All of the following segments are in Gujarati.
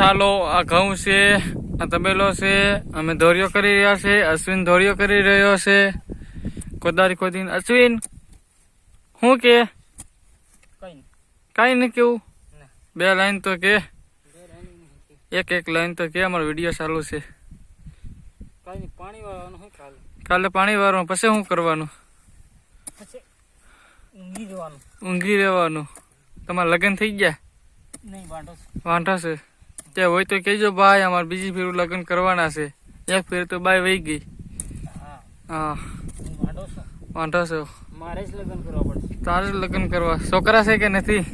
ચાલો આ ઘઉં છે, આ તબેલો છે, અમે ધોરિયો કરી રહ્યા છે, અશ્વિન ધોરિયો કરી રહ્યો છે, કોદારી ખોદીને. અશ્વિન શું કે કઈ નહીં કેવું, બે લાઈન તો કે, એક લાઈન તો કે, અમારો વિડીયો ચાલુ છે. કાલે પાણી વાળવાનું, પછી શું કરવાનું? ઊંઘી રહેવાનું. તમારા લગ્ન થઈ ગયા? વાંઢા છે ત્યાં હોય તો કહેજો ભાઈ, અમારે બીજી ફેરું લગ્ન કરવાના છે. એક ફેર તો બાય વહી ગઈ. હા વાંઢો છો, મારે જ લગ્ન કરવા પડશે. તારે જ લગ્ન કરવા. છોકરા છે કે નથી?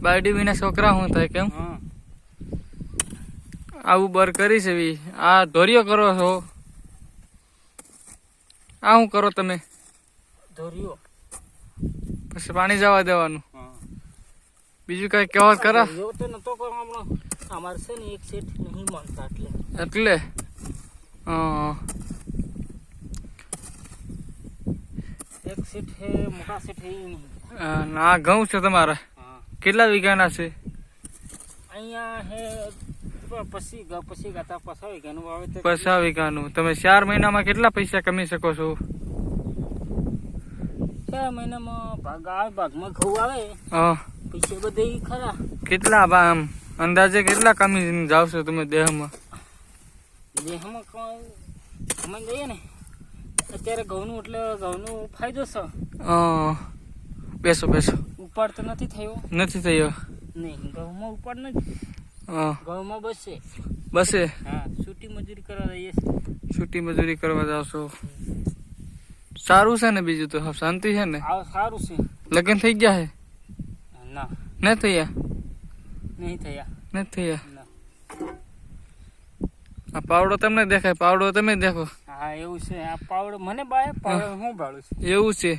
બાયડી વિના છોકરા શું થાય કેમ? આવું બર કરી છે. આ ધોરિયો કરો છો, આ શું કરો તમે? ધોરિયો પછી પાણી જવા દેવાનું. બીજું કઈ કહેવત કરા? એવું તો નતો કરવાનો. અમારે છે ને એક સેટ નહીં માનતા એટલે એક સેટ હે, મોટા સેટ હે નહીં. આ ઘઉં છે તમારા? કેટલા વીઘાના છે? અહીંયા હે પછી ગાતા 50 વીઘાનું વાવેતર. 50 વીઘાનું. તમે 4 મહિનામાં કેટલા પૈસા કમાઈ શકો છો? 4 મહિનામાં ભાગમાં ઘઉં આવે, પૈસા બધે ખરા. કેટલા આમ અંદાજે કેટલા કમી જાવ છો તમે દેહમાં? દેહમાં કમાઈ જઈએ ને અત્યારે ઘઉંનું, એટલે ઘઉંનું ફાયદો છે. બેસો ઉપાડ તો નથી થયો નહીં. ઘઉંમાં ઉપાડ નથી. ઘઉંમાં બસે. હા, છૂટી મજૂરી કરવા જઈએ છીએ. છૂટી મજૂરી કરવા જાવ છો. સારું છે ને? બીજું તો શાંતિ છે ને? સારું છે. લગ્ન થઈ ગયા હે? ના, નહીં થયા. આ પાવડો તમને દેખાય? પાવડો તમે દેખો. હા એવું છે. આ પાવડો મને બાય પાવડો હું ભાડું છે. એવું છે.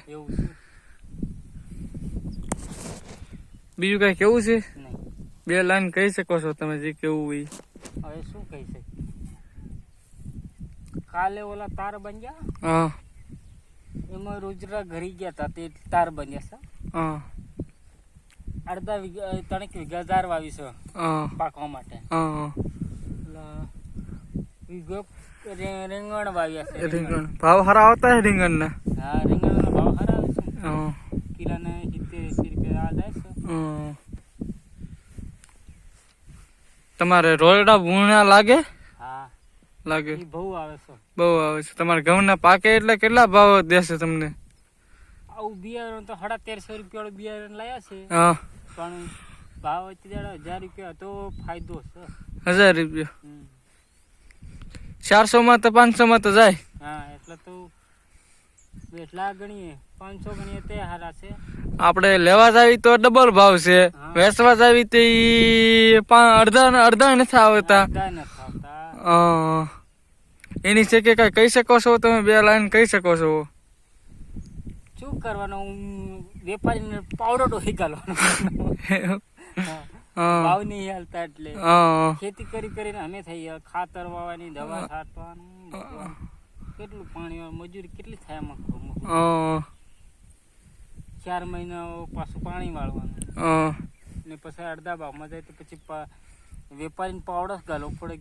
બીજું કઈ કેવું છે? નહીં. બે લાઈન કહી શકો છો તમે જે કેવું હોય. હવે શું કહી શકીએ? કાલે ઓલા તાર બન્યા. હા, એમાં રોજરા ઘરી ગયા હતા, તે તાર બન્યા છે. હા, અડધા વીઘા 3 વીઘા ધાર વાવી છે પાકવા માટે. રીંગણ વાવ્યા છે. રીંગણ ભાવ સારા આવતા હે રીંગણ ના? હા, રીંગણનો ભાવ સારા આવે છે. કિલોને 70-80 રૂપિયા આ જાય છે. તમારે રોયડા ભૂણા લાગે? હા લાગે. બહુ આવે છે. તમારે ઘઉં ના પાકે એટલે કેટલા ભાવ દેશે તમને? આવું બિયારણ તો 1350 રૂપિયા વાળું બિયારણ લાયા છે. હા, પણ ભાવ અત્યારે 1000 રૂપિયા તો ફાયદો છે. 1000 રૂપિયા? 400 માં તો 500 માં તો જાય. હા, એટલે તો એટલા ગણીએ 500 ગણીએ તે હારા છે. આપણે લેવા જાવી તો ડબલ ભાવ છે, વેચવા જાવી તો અડધા નથી આવતા. એની છે કે કઈ કહી શકો છો તમે? બે લાઈન કહી શકો છો? શું કરવાનું? વેપારીને પાવડો ડોહી ગાલવાનો. ભાવ નહીં હાલતા એટલે ખેતી કરીને અમે થઈ ખાતર વાવવાની, દવા છાંટવાનું, કેટલું પાણી, મજૂરી કેટલી થાય આમાં. 4 મહિના પાછું પાણી વાળવાનું, ને પછી અડધા ભાવમાં જાય તો પછી વેપારીને પાવડો જ ગાલવો પડે.